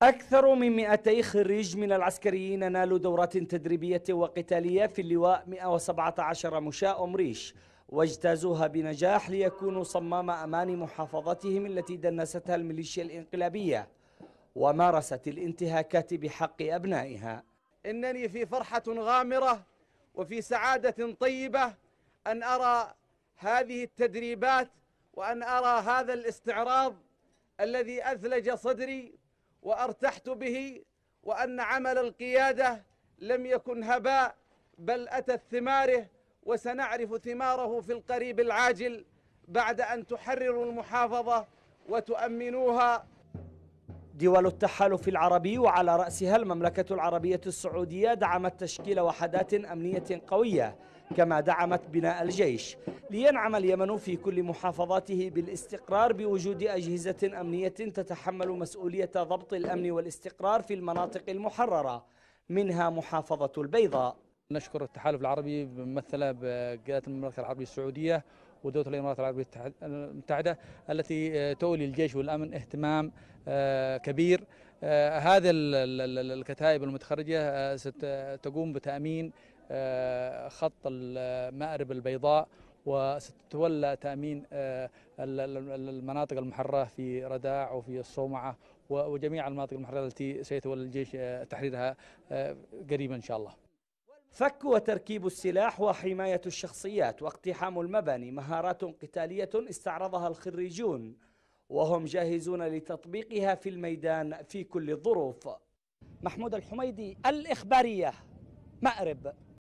أكثر من 200 خريج من العسكريين نالوا دورات تدريبية وقتالية في اللواء 117 مشاة أم ريش، واجتازوها بنجاح ليكونوا صمام أمان محافظتهم التي دنستها الميليشيا الإنقلابية ومارست الانتهاكات بحق أبنائها. إنني في فرحة غامرة وفي سعادة طيبة أن أرى هذه التدريبات وأن أرى هذا الاستعراض الذي أثلج صدري وأرتحت به، وأن عمل القيادة لم يكن هباء بل أتت ثماره، وسنعرف ثماره في القريب العاجل بعد أن تحرروا المحافظة وتؤمنوها. دول التحالف العربي وعلى رأسها المملكة العربية السعودية دعمت تشكيل وحدات أمنية قوية، كما دعمت بناء الجيش لينعم اليمن في كل محافظاته بالاستقرار بوجود أجهزة أمنية تتحمل مسؤولية ضبط الأمن والاستقرار في المناطق المحررة منها محافظة البيضاء. نشكر التحالف العربي ممثلة بقيادة المملكة العربية السعودية ودولة الإمارات العربية المتحدة التي تولي الجيش والأمن اهتمام كبير. هذه الكتائب المتخرجة ستقوم بتأمين خط مأرب البيضاء، وستتولى تأمين المناطق المحررة في رداع وفي الصومعة وجميع المناطق المحررة التي سيتولى الجيش تحريرها قريبا إن شاء الله. فك وتركيب السلاح وحماية الشخصيات واقتحام المباني مهارات قتالية استعرضها الخريجون وهم جاهزون لتطبيقها في الميدان في كل الظروف. محمود الحميدي، الإخبارية، مأرب.